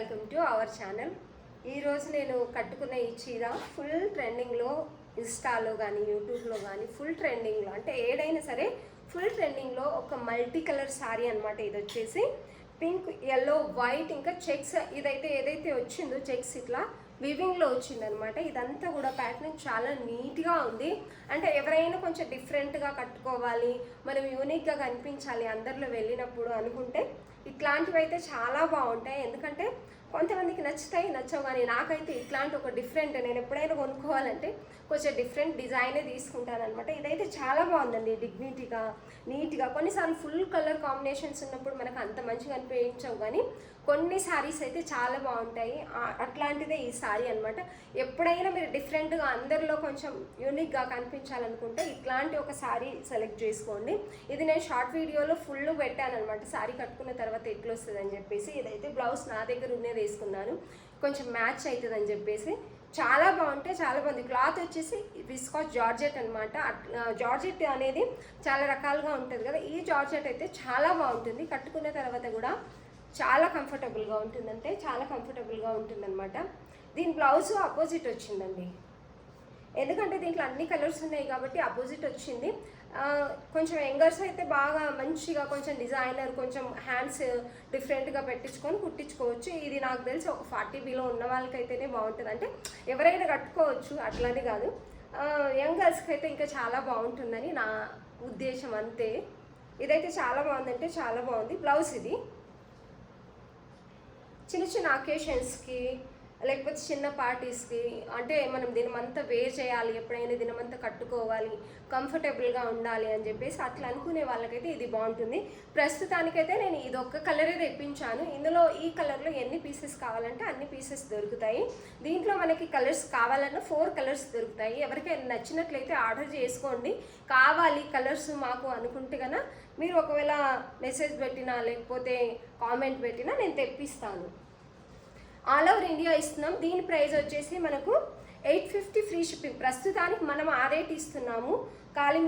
Welcome to our channel. ఈరోజు నేను కట్టుకున్న ఈ చీర ఫుల్ ట్రెండింగ్లో, ఇన్స్టాలో కానీ యూట్యూబ్లో కానీ ఫుల్ ట్రెండింగ్లో, అంటే ఏదైనా సరే ఫుల్ ట్రెండింగ్లో ఒక మల్టీ కలర్ శారీ అనమాట. ఇది వచ్చేసి పింక్, ఎల్లో, వైట్, ఇంకా చెక్స్. ఇదైతే ఏదైతే వచ్చిందో చెక్స్ ఇట్లా వివింగ్లో వచ్చిందనమాట. ఇదంతా కూడా ప్యాటర్న్ చాలా నీట్గా ఉంది. అంటే ఎవరైనా కొంచెం డిఫరెంట్గా కట్టుకోవాలి, మనం యూనిక్గా కనిపించాలి అందరిలో వెళ్ళినప్పుడు అనుకుంటే ఇట్లాంటివి అయితే చాలా బాగుంటాయి. ఎందుకంటే కొంతమందికి నచ్చుతాయి, నచ్చవు. కానీ నాకైతే ఇట్లాంటి ఒక డిఫరెంట్, నేను ఎప్పుడైనా కొనుక్కోవాలంటే కొంచెం డిఫరెంట్ డిజైనే తీసుకుంటాను అనమాట. ఇదైతే చాలా బాగుందండి, డిగ్నిటీగా, నీట్గా. కొన్నిసార్లు ఫుల్ కలర్ కాంబినేషన్స్ ఉన్నప్పుడు మనకు అంత మంచిగా అనిపించవు, కానీ కొన్ని శారీస్ అయితే చాలా బాగుంటాయి. అట్లాంటిదే ఈ శారీ అనమాట. ఎప్పుడైనా మీరు డిఫరెంట్గా అందరిలో కొంచెం యూనిక్గా కనిపించాలనుకుంటే ఇట్లాంటి ఒక శారీ సెలెక్ట్ చేసుకోండి. ఇది నేను షార్ట్ వీడియోలో ఫుల్ పెట్టాను అనమాట, శారీ కట్టుకున్న తర్వాత ఎట్లా వస్తుంది అని చెప్పేసి. ఇదైతే బ్లౌజ్ నా దగ్గర ఉన్నది వేసుకున్నాను, కొంచెం మ్యాచ్ అవుతుంది అని చెప్పేసి. చాలా బాగుంటాయి, చాలా బాగుంది. క్లాత్ వచ్చేసి విస్కాస్ జార్జెట్ అనమాట. జార్జెట్ అనేది చాలా రకాలుగా ఉంటుంది కదా, ఈ జార్జెట్ అయితే చాలా బాగుంటుంది. కట్టుకున్న తర్వాత కూడా చాలా కంఫర్టబుల్గా ఉంటుంది, అంటే చాలా కంఫర్టబుల్గా ఉంటుందన్నమాట. దీని బ్లౌజ్ అపోజిట్ వచ్చిందండి, ఎందుకంటే దీంట్లో అన్ని కలర్స్ ఉన్నాయి కాబట్టి అపోజిట్ వచ్చింది. కొంచెం యంగర్స్ అయితే బాగా మంచిగా కొంచెం డిజైనర్, కొంచెం హ్యాండ్స్ డిఫరెంట్గా పెట్టించుకొని కుట్టించుకోవచ్చు. ఇది నాకు తెలిసి ఒక 40 బిలో ఉన్న వాళ్ళకైతేనే బాగుంటుంది. అంటే ఎవరైనా కట్టుకోవచ్చు, అట్లని కాదు. యంగర్స్కి అయితే ఇంకా చాలా బాగుంటుందని నా ఉద్దేశం, అంతే. ఇదైతే చాలా బాగుందంటే చాలా బాగుంది. బ్లౌజ్ ఇది చిన్న చిన్న అకేషన్స్కి, లేకపోతే చిన్న పార్టీస్కి, అంటే మనం దినమంతా వేర్ చేయాలి, ఎప్పుడైనా దినమంతా కట్టుకోవాలి, కంఫర్టబుల్గా ఉండాలి అని చెప్పేసి అట్లా అనుకునే వాళ్ళకైతే ఇది బాగుంటుంది. ప్రస్తుతానికైతే నేను ఇది ఒక్క కలరే తెప్పించాను. ఇందులో ఈ కలర్లో ఎన్ని పీసెస్ కావాలంటే అన్ని పీసెస్ దొరుకుతాయి. దీంట్లో మనకి కలర్స్ కావాలన్నా 4 కలర్స్ దొరుకుతాయి. ఎవరికైనా నచ్చినట్లయితే ఆర్డర్ చేసుకోండి. కావాలి కలర్స్ మాకు అనుకుంటే కన్నా మీరు ఒకవేళ మెసేజ్ పెట్టినా లేకపోతే కామెంట్ పెట్టినా నేను తెప్పిస్తాను. ఆల్ ఓవర్ ఇండియా ఇస్తున్నాం. దీని ప్రైస్ వచ్చేసి మనకు 850 ఫ్రీ షిప్పింగ్. ప్రస్తుతానికి మనం ఆ రేట్ ఇస్తున్నాము. ఖాళీ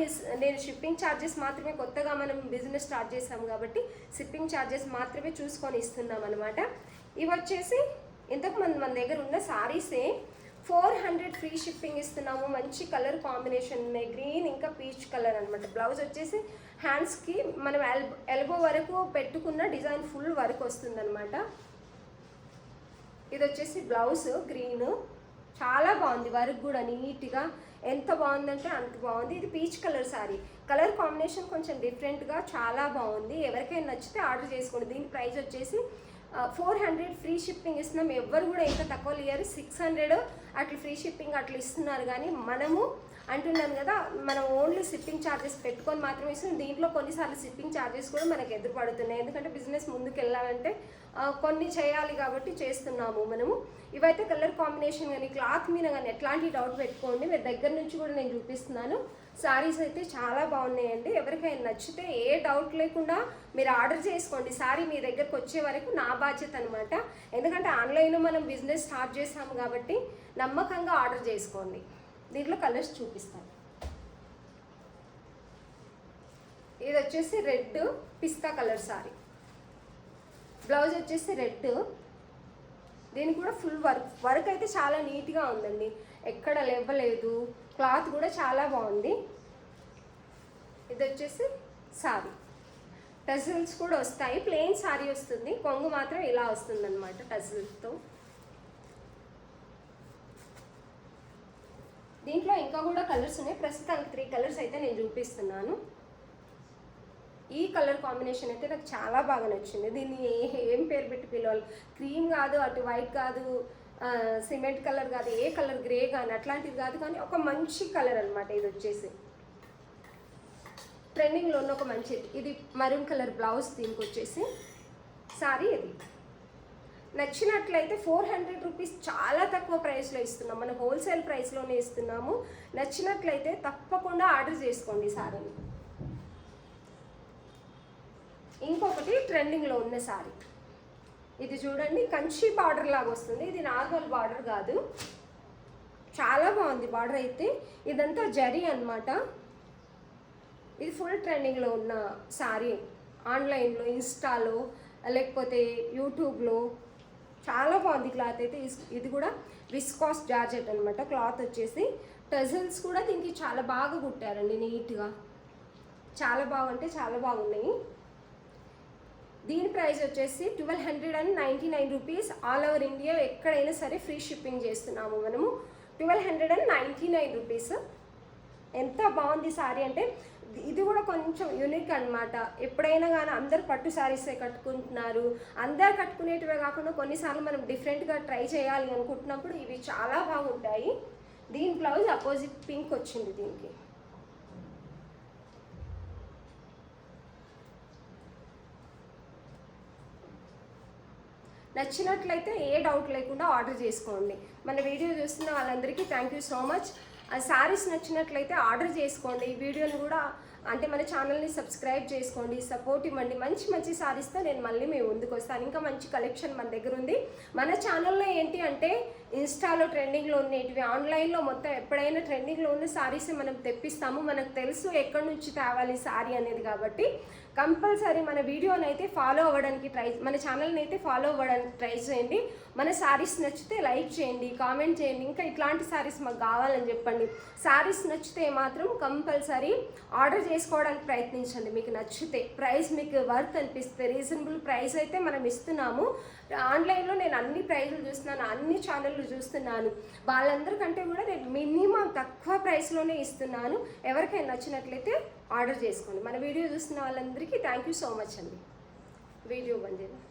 నేను షిప్పింగ్ ఛార్జెస్ మాత్రమే, కొత్తగా మనం బిజినెస్ స్టార్ట్ చేసాము కాబట్టి షిప్పింగ్ ఛార్జెస్ మాత్రమే చూసుకొని ఇస్తున్నాం అనమాట. ఇవి వచ్చేసి ఇంతకుముందు మన దగ్గర ఉన్న సారీసే 400 ఫ్రీ షిప్పింగ్ ఇస్తున్నాము. మంచి కలర్ కాంబినేషన్ ఉన్నాయి, గ్రీన్ ఇంకా పీచ్ కలర్ అనమాట. బ్లౌజ్ వచ్చేసి హ్యాండ్స్కి మనం ఎల్బో వరకు పెట్టుకున్న డిజైన్ ఫుల్ వర్క్ వస్తుంది అనమాట. ఇది వచ్చేసి బ్లౌజ్ గ్రీన్, చాలా బాగుంది. వర్క్ కూడా నీట్గా, ఎంత బాగుందంటే అంత బాగుంది. ఇది peach colour sari, colour combination కొంచెం డిఫరెంట్గా చాలా బాగుంది. ఎవరికైనా నచ్చితే ఆర్డర్ చేసుకోండి. దీని ప్రైస్ వచ్చేసి 400 ఫ్రీ షిప్పింగ్ ఇస్తున్నాం. ఎవ్వరు కూడా ఇంకా తక్కువ ఇయర్ 600 అట్లా ఫ్రీ షిప్పింగ్ అట్లా ఇస్తున్నారు. కానీ మనము అంటున్నాను కదా, మనం ఓన్లీ షిప్పింగ్ ఛార్జెస్ పెట్టుకొని మాత్రమే ఇస్తున్నాం. దీంట్లో కొన్నిసార్లు షిప్పింగ్ ఛార్జెస్ కూడా మనకు ఎదురుపడుతున్నాయి, ఎందుకంటే బిజినెస్ ముందుకు వెళ్ళాలంటే కొన్ని చేయాలి కాబట్టి చేస్తున్నాము మనము. ఇవైతే కలర్ కాంబినేషన్ కానీ క్లాత్ మీద కానీ ఎట్లాంటి డౌట్ పెట్టుకోండి. మీరు దగ్గర నుంచి కూడా నేను చూపిస్తున్నాను. శారీస్ అయితే చాలా బాగున్నాయండి. ఎవరికైనా నచ్చితే ఏ డౌట్ లేకుండా మీరు ఆర్డర్ చేసుకోండి. శారీ మీ దగ్గరకు వచ్చే వరకు నా బాధ్యత అనమాట. ఎందుకంటే ఆన్లైన్లో మనం బిజినెస్ స్టార్ట్ చేసాము కాబట్టి నమ్మకంగా ఆర్డర్ చేసుకోండి. దీంట్లో కలర్స్ చూపిస్తాను. ఇది వచ్చేసి రెడ్ పిస్తా కలర్ శారీ. బ్లౌజ్ వచ్చేసి రెడ్, దీనికి కూడా ఫుల్ వర్క్ అయితే చాలా నీట్గా ఉందండి, ఎక్కడ లేవలేదు. క్లాత్ కూడా చాలా బాగుంది. ఇది వచ్చేసి శారీ, టజిల్స్ కూడా వస్తాయి. ప్లెయిన్ శారీ వస్తుంది, కొంగు మాత్రం ఇలా వస్తుంది అనమాట టజిల్స్తో. దీంట్లో ఇంకా కూడా కలర్స్ ఉన్నాయి. ప్రస్తుతానికి 3 కలర్స్ అయితే నేను చూపిస్తున్నాను. ఈ కలర్ కాంబినేషన్ అయితే నాకు చాలా బాగా నచ్చింది. దీన్ని ఏం పేరు పెట్టి పిలవాలి, క్రీమ్ కాదు, అటు వైట్ కాదు, సిమెంట్ కలర్ కాదు, ఏ కలర్ గ్రే కానీ అట్లాంటిది కాదు, కానీ ఒక మంచి కలర్ అనమాట. ఇది వచ్చేసి ట్రెండింగ్లో ఉన్న ఒక మంచి, ఇది మరూన్ కలర్ బ్లౌజ్. దీనికి వచ్చేసి సారీ ఇది నచ్చినట్లయితే 400 రూపీస్ చాలా తక్కువ ప్రైస్లో ఇస్తున్నాం. మనం హోల్సేల్ ప్రైస్లోనే ఇస్తున్నాము. నచ్చినట్లయితే తప్పకుండా ఆర్డర్ చేసుకోండి సారీని. ఇంకొకటి ట్రెండింగ్లో ఉన్న శారీ, ఇది చూడండి, కంచి బార్డర్ లాగా వస్తుంది. ఇది నార్మల్ బార్డర్ కాదు, చాలా బాగుంది బార్డర్ అయితే. ఇదంతా జరీ అనమాట. ఇది ఫుల్ ట్రెండింగ్లో ఉన్న శారీ. ఆన్లైన్లో, ఇన్స్టాలో, లేకపోతే యూట్యూబ్లో చాలా బాగుంది క్లాత్ అయితే. ఇది కూడా విస్కాస్ జార్జెట్ అనమాట క్లాత్ వచ్చేసి. టజల్స్ కూడా దీనికి చాలా బాగా కుట్టారండి నీట్గా, చాలా బాగుంటే చాలా బాగున్నాయి. దీని ప్రైస్ వచ్చేసి 1299 రూపీస్. ఆల్ ఓవర్ ఇండియా ఎక్కడైనా సరే ఫ్రీ షిప్పింగ్ చేస్తున్నాము మనము. 1299 రూపీస్. ఎంత బాగుంది సారీ అంటే. ఇది కూడా కొంచెం యూనిక్ అనమాట. ఎప్పుడైనా కానీ అందరు పట్టు శారీసే కట్టుకుంటున్నారు, అందరు కట్టుకునేటివే కాకుండా కొన్నిసార్లు మనం డిఫరెంట్గా ట్రై చేయాలి అనుకుంటున్నప్పుడు ఇవి చాలా బాగుంటాయి. దీని బ్లౌజ్ అపోజిట్ పింక్ వచ్చింది దీనికి. నచ్చినట్లయితే ఏ డౌట్ లేకుండా ఆర్డర్ చేసుకోండి. మన వీడియో చూస్తున్న వాళ్ళందరికీ థ్యాంక్ యూ సో మచ్. ఆ శారీస్ నచ్చినట్లయితే ఆర్డర్ చేసుకోండి. ఈ వీడియోని కూడా అంటే మన ఛానల్ని సబ్స్క్రైబ్ చేసుకోండి, సపోర్ట్ ఇవ్వండి. మంచి మంచి శారీస్తో నేను మళ్ళీ మేము ముందుకు వస్తాను. ఇంకా మంచి కలెక్షన్ మన దగ్గర ఉంది. మన ఛానల్లో ఏంటి అంటే ఇన్స్టాలో ట్రెండింగ్లో ఉండేటివి, ఆన్లైన్లో మొత్తం ఎప్పుడైనా ట్రెండింగ్లో ఉన్న శారీసే మనం తెప్పిస్తాము. మనకు తెలుసు ఎక్కడి నుంచి తేవాలి శారీ అనేది. కాబట్టి కంపల్సరీ మన వీడియోని అయితే ఫాలో అవ్వడానికి మన ఛానల్ని అయితే ఫాలో అవ్వడానికి ట్రై చేయండి. మన శారీస్ నచ్చితే లైక్ చేయండి, కామెంట్ చేయండి. ఇంకా ఇట్లాంటి శారీస్ మాకు కావాలని చెప్పండి. శారీస్ నచ్చితే మాత్రం కంపల్సరీ ఆర్డర్ చేసుకోవడానికి ప్రయత్నించండి. మీకు నచ్చితే ప్రైస్ మీకు వర్త్ అనిపిస్తే రీజనబుల్ ప్రైస్ అయితే మనం ఇస్తున్నాము. ఆన్లైన్లో నేను అన్ని ప్రైజులు చూస్తున్నాను, అన్ని ఛానళ్ళు చూస్తున్నాను. వాళ్ళందరికంటే కూడా నేను మినిమం తక్కువ ప్రైస్లోనే ఇస్తున్నాను. ఎవరికైనా నచ్చినట్లయితే ఆర్డర్ చేసుకోండి. మన వీడియో చూస్తున్న వాళ్ళందరికీ థ్యాంక్ యూ సో మచ్ అండి. వీడియో బంద్ చేయండి.